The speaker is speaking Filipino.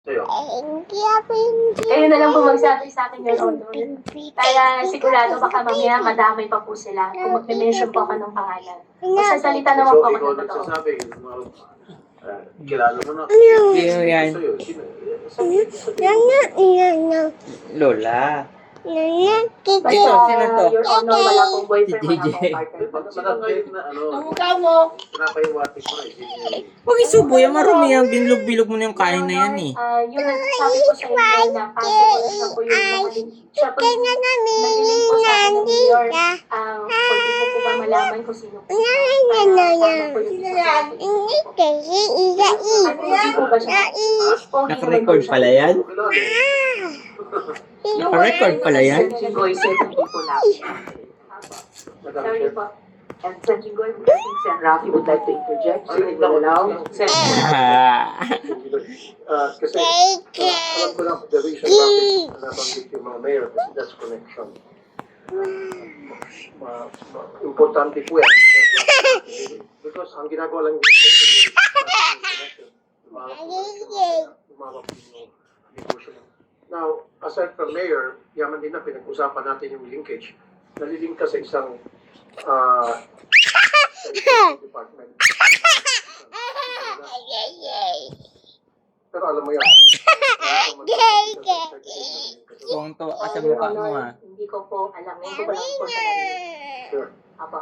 Sa'yo. Kayo na lang po magsabi sa akin, Your Honor. Kaya sigurado baka mamaya madamay pa po sila kung mag-mention po ako ng pangalan. Magsasalita naman po ako Ikaw ng totoo. nagsasabi, kilala mo na. Sino yan? Sa'yo, Lola. Basta, Sino to? Your Honor, wala pong boyfriend, wala Si pong JJ. partner. Madagdag na ano, Ang mukha mo. pinapahiwatig mo eh. Huwag isubo yan. Marumi yan. Binlog-bilog mo na yung kain na yan eh. Yung nagsasabi ko sa inyo na possible siya po yung siya po yung naliling po sa akin ng Mayor. Pwede ko po ba malaman kung sino po siya? Hindi po ba siya? Naka-record pala yan? Naka-record pala yan? Goy, sir, hindi po lang. Sorry po. And Sen. Jinggoy, I think Sen. Rafi would like to interject. So, if you allow, Sen. Kasi alam ko lang the reason bakit nabanggit yung mga mayor kasi that's connection. Importante po yan. Because ang ginagawa lang yung negosyo. Now, aside from mayor, yaman din na pinag-usapan natin yung linkage. Nalilink ka sa isang department. Pero alam mo yan. Tuwang-tuwa ka sa mukha mo ah. Hindi ko po alam. Hindi ko po alam po sa kanila. Sure. Apo.